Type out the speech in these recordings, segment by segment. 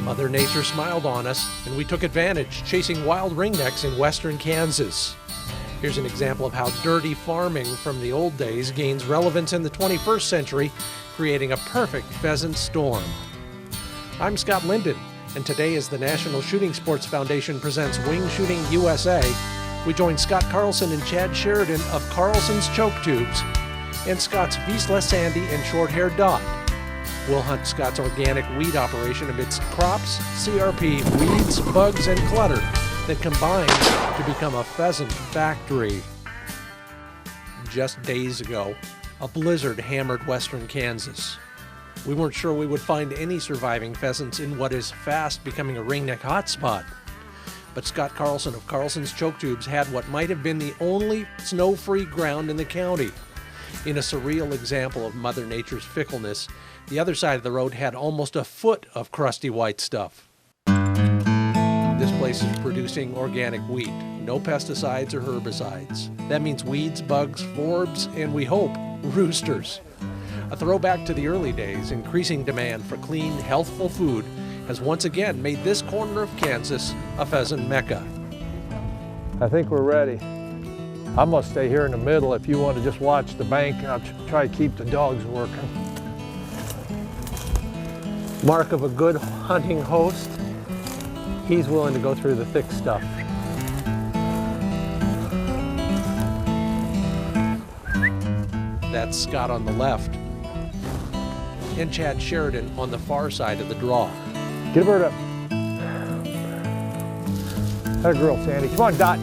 Mother Nature smiled on us, and we took advantage, chasing wild ringnecks in western Kansas. Here's an example of how dirty farming from the old days gains relevance in the 21st century, creating a perfect pheasant storm. I'm Scott Linden, and today as the National Shooting Sports Foundation presents Wing Shooting USA, we join Scott Carlson and Chad Sheridan of Carlson's Choke Tubes and Scott's Vizsla Sandy and shorthair Dot. We'll hunt Scott's organic weed operation amidst crops, CRP, weeds, bugs, and clutter that combine to become a pheasant factory. Just days ago, a blizzard hammered western Kansas. We weren't sure we would find any surviving pheasants in what is fast becoming a ringneck hotspot. But Scott Carlson of Carlson's Choke Tubes had what might have been the only snow-free ground in the county. In a surreal example of Mother Nature's fickleness, the other side of the road had almost a foot of crusty white stuff. This place is producing organic wheat, no pesticides or herbicides. That means weeds, bugs, forbs, and we hope, roosters. A throwback to the early days, increasing demand for clean, healthful food has once again made this corner of Kansas a pheasant mecca. I think we're ready. I'm gonna stay here in the middle if you want to just watch the bank, and I'll try to keep the dogs working. Mark of a good hunting host, he's willing to go through the thick stuff. That's Scott on the left, and Chad Sheridan on the far side of the draw. Get a bird up. That girl, Sandy. Come on, Dot.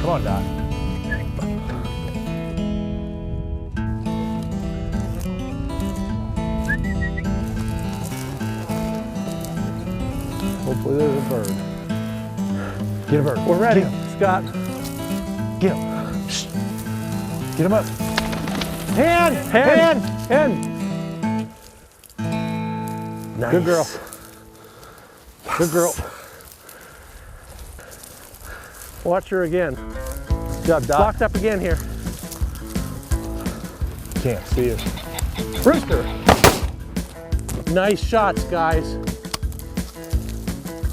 Come on, Dot. Hopefully there's a bird. Get a bird. We're ready, Scott. Get him. Shh. Get him up. Hand! Hand! Hand! Nice. Good girl. Yes. Good girl. Watch her again. Good job, Dot. Locked up again here. Can't see us. Rooster! Nice shots, guys.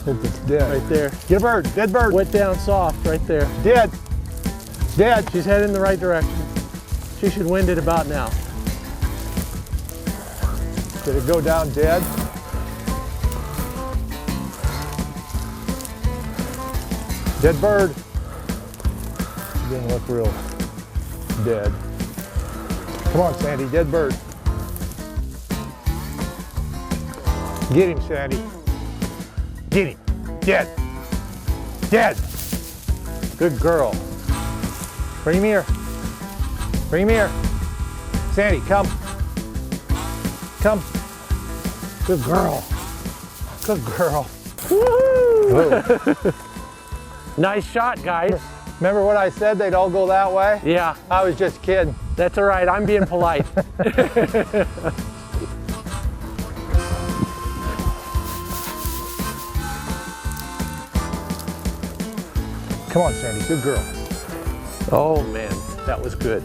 Hope it's dead. Right there. Get a bird. Dead bird. Went down soft right there. Dead. Dead. She's heading in the right direction. She should wind it about now. Did it go down dead? Dead bird. Didn't look real dead. Come on, Sandy, dead bird. Get him, Sandy. Get him. Dead. Dead. Good girl. Bring him here. Bring him here. Sandy, come. Come. Good girl. Good girl. Woohoo! Nice shot, guys. Remember what I said? They'd all go that way? Yeah. I was just kidding. That's all right. I'm being polite. Come on, Sandy. Good girl. Oh, man. That was good.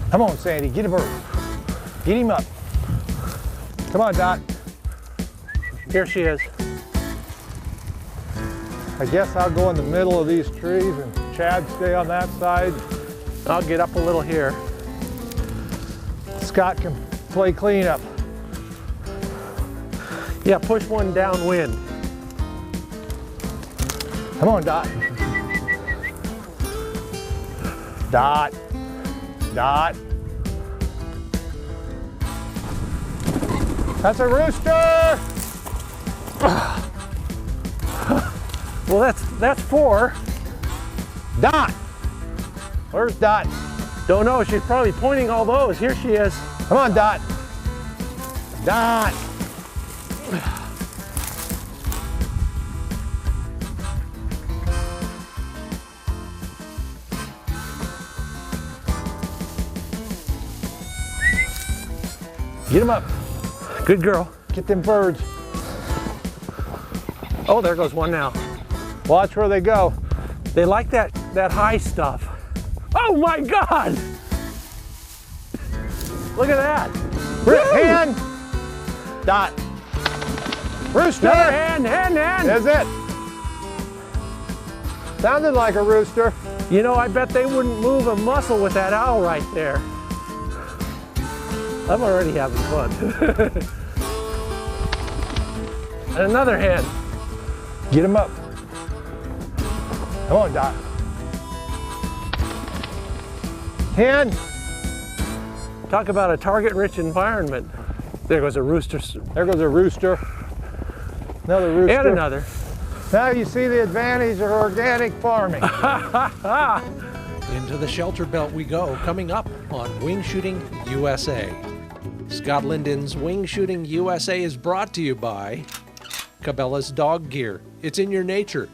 Come on, Sandy. Get a bird. Get him up. Come on, Dot. Here she is. I guess I'll go in the middle of these trees and Chad stay on that side. I'll get up a little here. Scott can play cleanup. Yeah, push one downwind. Come on, Dot. Dot. Dot. That's a rooster! Well, that's four. Dot! Where's Dot? Don't know. She's probably pointing all those. Here she is. Come on, Dot. Dot! Get him up. Good girl. Get them birds. Oh, there goes one now. Watch where they go. They like that high stuff. Oh my God! Look at that. Hen! Dot. Rooster! Hen. Is it? Sounded like a rooster. You know, I bet they wouldn't move a muscle with that owl right there. I'm already having fun. And another hen. Get him up. Come on, Dot. Hen. Talk about a target-rich environment. There goes a rooster. There goes a rooster. Another rooster. And another. Now you see the advantage of organic farming. Into the shelter belt we go, coming up on Wing Shooting USA. Scott Linden's Wing Shooting USA is brought to you by Cabela's Dog Gear. It's in your nature.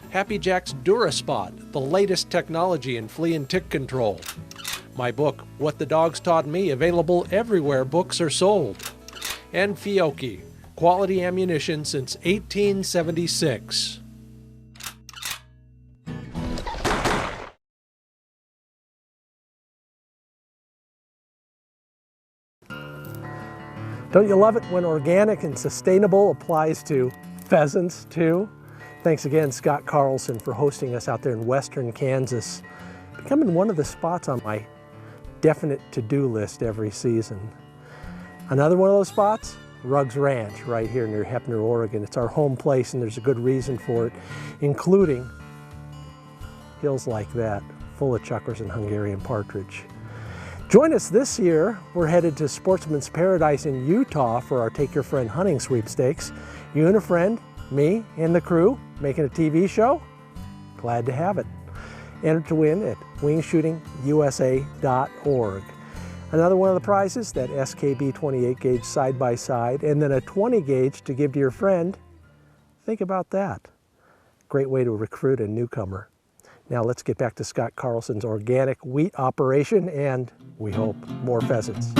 Happy Jack's DuraSpot, the latest technology in flea and tick control. My book, What the Dogs Taught Me, available everywhere books are sold. And Fiocchi, quality ammunition since 1876. Don't you love it when organic and sustainable applies to pheasants too? Thanks again, Scott Carlson, for hosting us out there in western Kansas, becoming one of the spots on my definite to-do list every season. Another one of those spots, Ruggs Ranch, right here near Heppner, Oregon. It's our home place and there's a good reason for it, including hills like that, full of chukars and Hungarian partridge. Join us this year. We're headed to Sportsman's Paradise in Utah for our Take Your Friend hunting sweepstakes. You and a friend, me and the crew, making a TV show? Glad to have it. Enter to win at wingshootingusa.org. Another one of the prizes, that SKB 28 gauge side-by-side, and then a 20 gauge to give to your friend. Think about that. Great way to recruit a newcomer. Now let's get back to Scott Carlson's organic wheat operation and, we hope, more pheasants.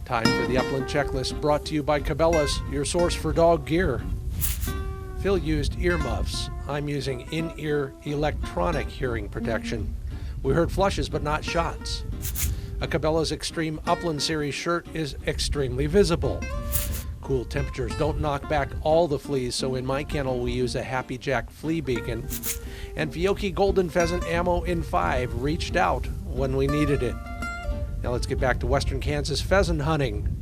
Time for the Upland Checklist, brought to you by Cabela's, your source for dog gear. Phil used earmuffs. I'm using in-ear electronic hearing protection. We heard flushes but not shots. A Cabela's Extreme Upland Series shirt is extremely visible. Cool temperatures don't knock back all the fleas, so in my kennel we use a Happy Jack flea beacon. And Fiocchi Golden Pheasant Ammo in 5 reached out when we needed it. Now let's get back to western Kansas pheasant hunting.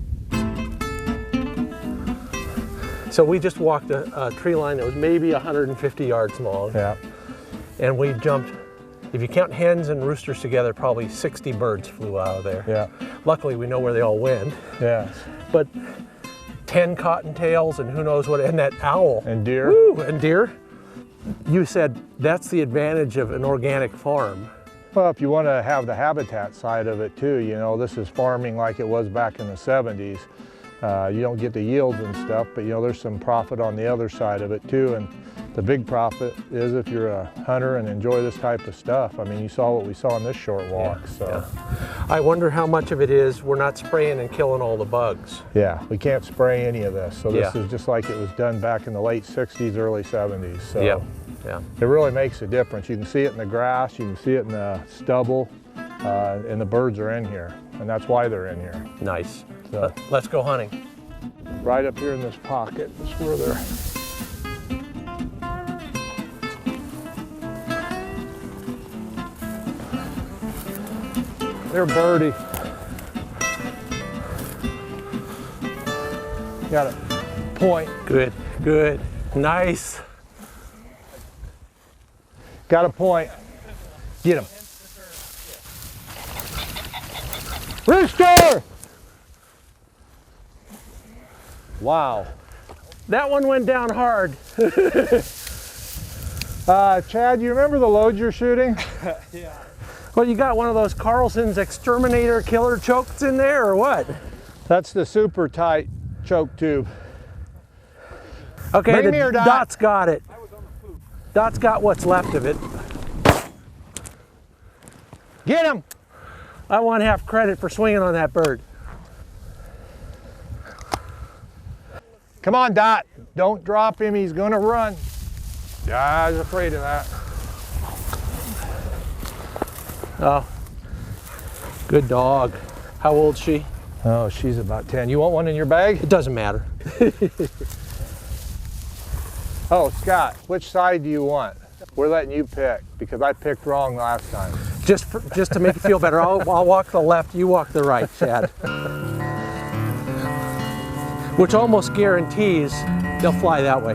So we just walked a tree line that was maybe 150 yards long. Yeah. And we jumped, if you count hens and roosters together, probably 60 birds flew out of there. Yeah. Luckily we know where they all went. Yeah. But 10 cottontails and who knows what, and that owl. And deer. Woo, and deer. You said that's the advantage of an organic farm. Well, if you want to have the habitat side of it too, you know, this is farming like it was back in the 70s. You don't get the yields and stuff, but you know, there's some profit on the other side of it too. And the big profit is if you're a hunter and enjoy this type of stuff. I mean, you saw what we saw on this short walk. Yeah, so. yeah. I wonder how much of it is we're not spraying and killing all the bugs. Yeah, we can't spray any of this. So this Yeah. is just like it was done back in the late 60s, early 70s. So Yeah, yeah. it really makes a difference. You can see it in the grass, you can see it in the stubble, and the birds are in here. And that's why they're in here. Nice. So. Let's go hunting. Right up here in this pocket is where they're. They're birdie. Got a point. Good, good, nice. Got a point. Get him. Rooster! Wow. That one went down hard. Chad, you remember the load you're shooting? Yeah. Well, you got one of those Carlson's Exterminator killer chokes in there, or what? That's the super tight choke tube. Okay, Bring me your Dot. Dot's got it. Dot's got what's left of it. Get him! I want half credit for swinging on that bird. Come on, Dot. Don't drop him. He's going to run. Yeah, I was afraid of that. Oh, Good dog. How old's she? Oh, she's about 10. You want one in your bag? It doesn't matter. Oh, Scott, which side do you want? We're letting you pick because I picked wrong last time. Just to make you feel better, I'll walk the left, you walk the right, Chad. Which almost guarantees they'll fly that way.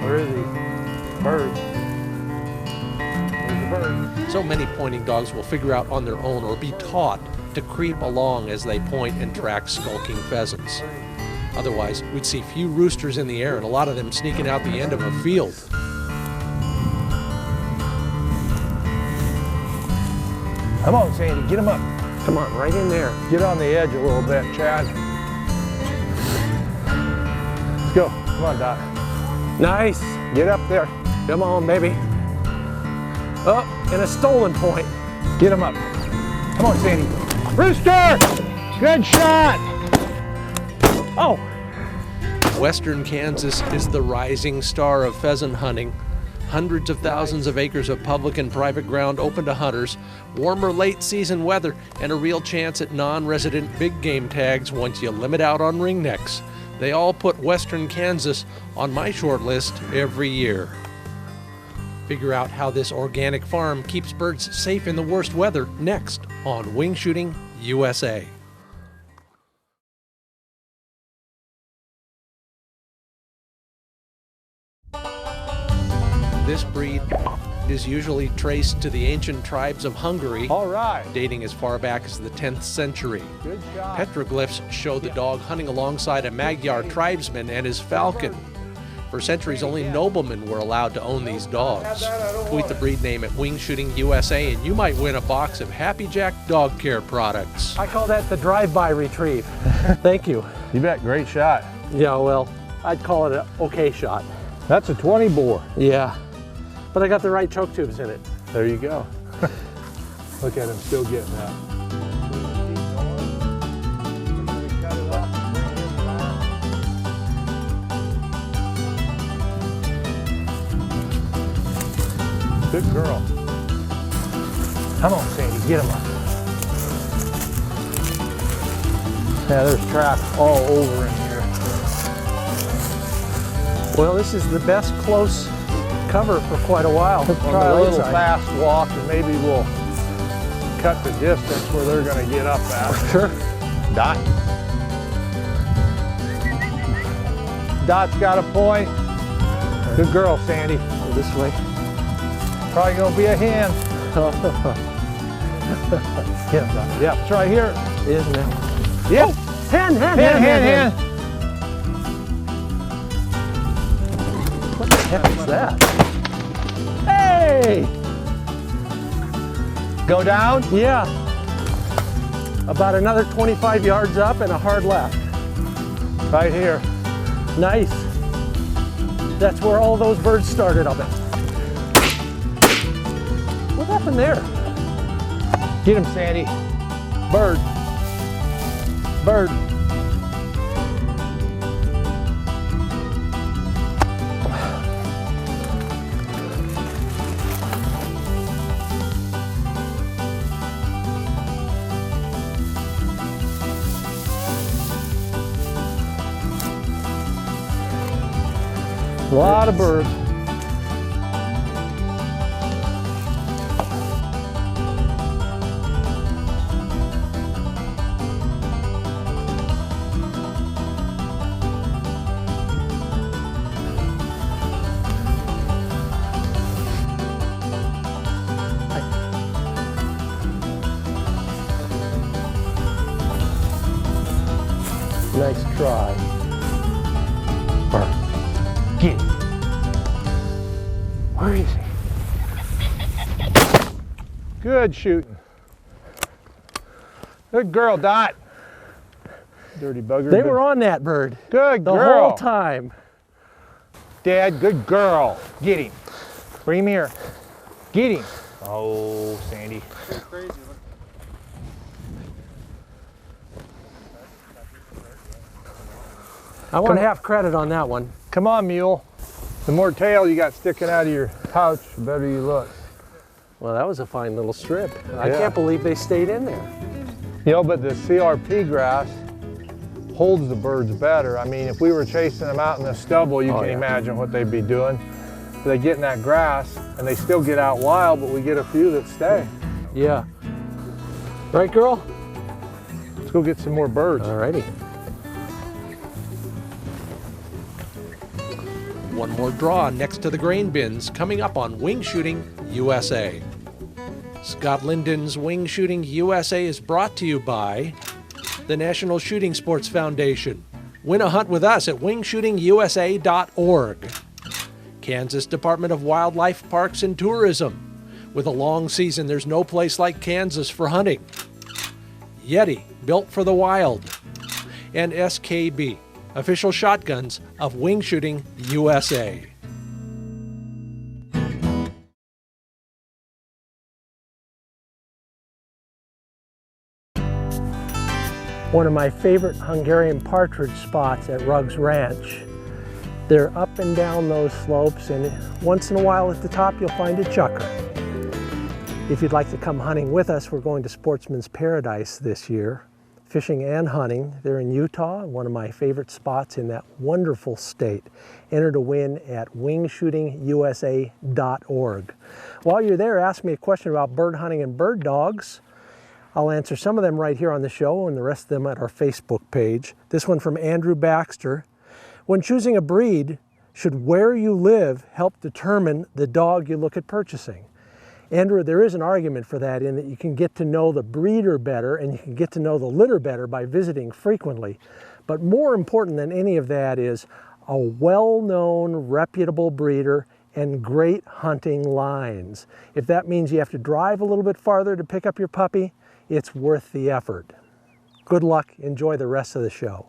Where is he? Bird. There's a bird. So many pointing dogs will figure out on their own or be taught to creep along as they point and track skulking pheasants. Otherwise, we'd see few roosters in the air and a lot of them sneaking out the end of a field. Come on, Sandy, get him up. Come on, right in there. Get on the edge a little bit, Chad. Let's go. Come on, Doc. Nice. Get up there. Come on, baby. Up, and a stolen point. Get him up. Come on, Sandy. Rooster! Good shot! Oh! Western Kansas is the rising star of pheasant hunting. Hundreds of thousands of acres of public and private ground open to hunters, warmer late season weather, and a real chance at non-resident big game tags once you limit out on ringnecks. They all put Western Kansas on my short list every year. Figure out how this organic farm keeps birds safe in the worst weather next on Wing Shooting USA. This breed is usually traced to the ancient tribes of Hungary, All right. dating as far back as the 10th century. Good shot. Petroglyphs show the dog hunting alongside a Magyar tribesman and his falcon. For centuries, only noblemen were allowed to own these dogs. Tweet the breed name at Wing Shooting USA and you might win a box of Happy Jack dog care products. I call that the drive-by retrieve. Thank you. You bet. Great shot. Yeah, well, I'd call it an okay shot. That's a 20 bore. Yeah, but I got the right choke tubes in it. There you go. Look at him still getting that. Good girl. Come on, Sandy, get him up. Yeah, there's traps all over in here. Well, this is the best close cover for quite a while. Let's try a little fast walk and maybe we'll cut the distance where they're going to get up at. Sure. Dot. Dot's got a point. Good girl, Sandy. Go this way. Probably going to be a hen. Get him, Dot. Yeah, it's right here. Isn't it? Yep. Oh, hen. Hen. What the heck is that? Hey! Go down? Yeah. About another 25 yards up and a hard left. Right here. Nice. That's where all those birds started up. What happened there? Get him, Sandy. Bird. Bird. A lot of birds. Nice try. Bird. Get him. Where is he? Good shooting. Good girl, Dot. Dirty bugger. They were on that bird. Good the girl. whole time. Dad, good girl. Get him. Bring him here. Get him. Oh, Sandy. Crazy. I want half credit on that one. Come on, mule. The more tail you got sticking out of your pouch, the better you look. Well, that was a fine little strip. I Yeah. can't believe they stayed in there. You know, but the CRP grass holds the birds better. I mean, if we were chasing them out in the stubble, you can imagine what they'd be doing. They get in that grass and they still get out wild, but we get a few that stay. Yeah. Right, girl? Let's go get some more birds. Alrighty. One more draw next to the grain bins coming up on Wing Shooting USA. Scott Linden's Wing Shooting USA is brought to you by the National Shooting Sports Foundation. Win a hunt with us at wingshootingusa.org. Kansas Department of Wildlife Parks and Tourism. With a long season, there's no place like Kansas for hunting. Yeti, built for the wild. And SKB, official shotguns of Wing Shooting USA. One of my favorite Hungarian partridge spots at Ruggs Ranch. They're up and down those slopes, and once in a while at the top you'll find a chucker. If you'd like to come hunting with us, we're going to Sportsman's Paradise this year. Fishing and hunting. They're in Utah, one of my favorite spots in that wonderful state. Enter to win at wingshootingusa.org. While you're there, ask me a question about bird hunting and bird dogs. I'll answer some of them right here on the show and the rest of them at our Facebook page. This one from Andrew Baxter. When choosing a breed, should where you live help determine the dog you look at purchasing? Andrew, there is an argument for that in that you can get to know the breeder better and you can get to know the litter better by visiting frequently. But more important than any of that is a well-known, reputable breeder and great hunting lines. If that means you have to drive a little bit farther to pick up your puppy, it's worth the effort. Good luck. Enjoy the rest of the show.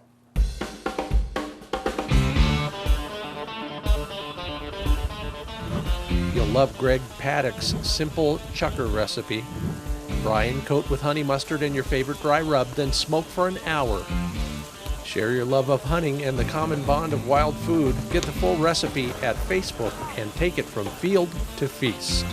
You'll love Greg Paddock's simple chucker recipe. Fry and coat with honey mustard and your favorite dry rub, then smoke for an hour. Share your love of hunting and the common bond of wild food. Get the full recipe at Facebook and take it from field to feast.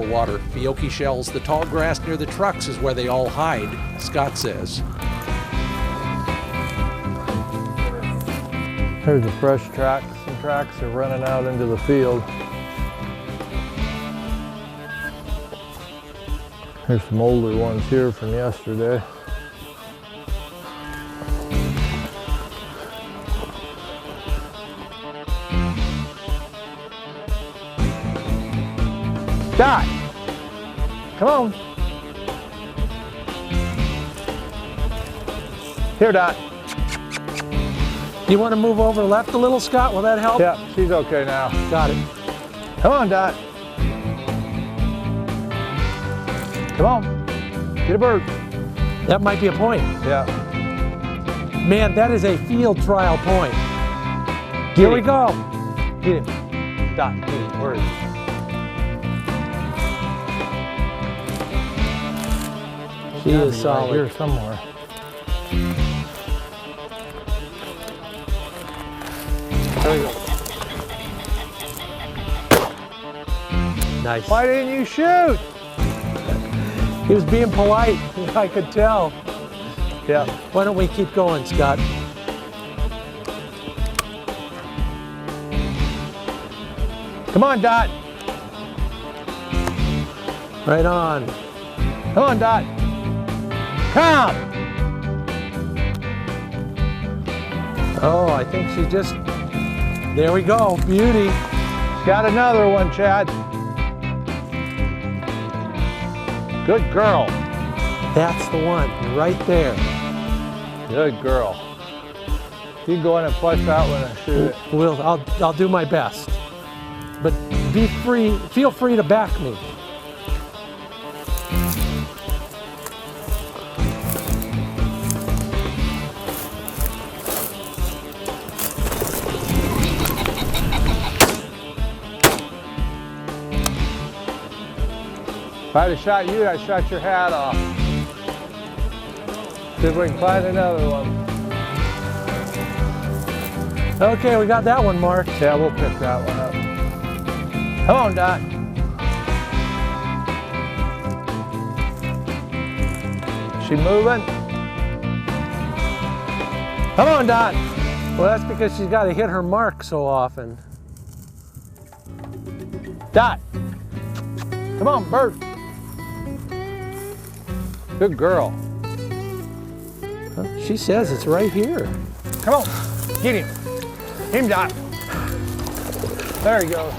Water. Fiocchi shells, the tall grass near the trucks is where they all hide, Scott says. There's the fresh tracks. Some tracks are running out into the field. Here's some older ones here from yesterday. Dot! Come on. Here, Dot. You want to move over left a little, Scott? Will that help? Yeah, she's okay now. Got it. Come on, Dot. Come on. Get a bird. That might be a point. Yeah. Man, that is a field trial point. Get Here we him. go. Get him. Dot, get him. Where is he? He Gotta is be solid. right here somewhere. There we go. Nice. Why didn't you shoot? He was being polite, I could tell. Yeah. Why don't we keep going, Scott? Come on, Dot. Right on. Come on, Dot. Come! Oh, I think she just, there we go, beauty. Got another one, Chad. Good girl. That's the one, right there. Good girl. You can go in and flush that one and shoot it. I'll do my best. But be free, feel free to back me. If I'd have shot you, I'd shot your hat off. See if we can find another one. Okay, we got that one marked. Yeah, we'll pick that one up. Come on, Dot. She moving? Come on, Dot. Well, that's because she's got to hit her mark so often. Dot. Come on, bird. Good girl. She says it's right here. Come on. Get him. Get him, Dot. There he goes.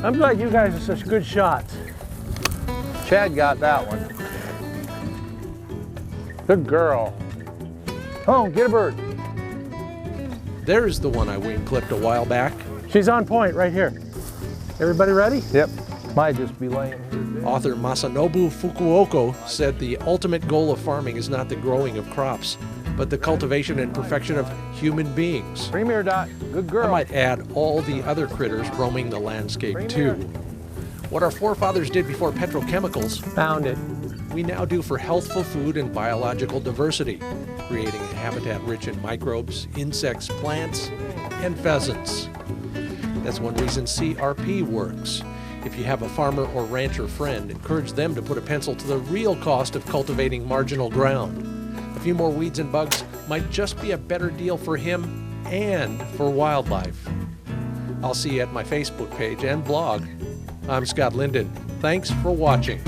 I'm glad you guys are such good shots. Chad got that one. Good girl. Come on, get a bird. There's the one I wing clipped a while back. She's on point right here. Everybody ready? Yep. Might just be laying here. Author Masanobu Fukuoka said the ultimate goal of farming is not the growing of crops, but the cultivation and perfection of human beings. Bring me here, Dot. Good girl. I might add all the other critters roaming the landscape too. What our forefathers did before petrochemicals, Found it. we now do for healthful food and biological diversity, creating a habitat rich in microbes, insects, plants, and pheasants. That's one reason CRP works. If you have a farmer or rancher friend, encourage them to put a pencil to the real cost of cultivating marginal ground. A few more weeds and bugs might just be a better deal for him and for wildlife. I'll see you at my Facebook page and blog. I'm Scott Linden. Thanks for watching.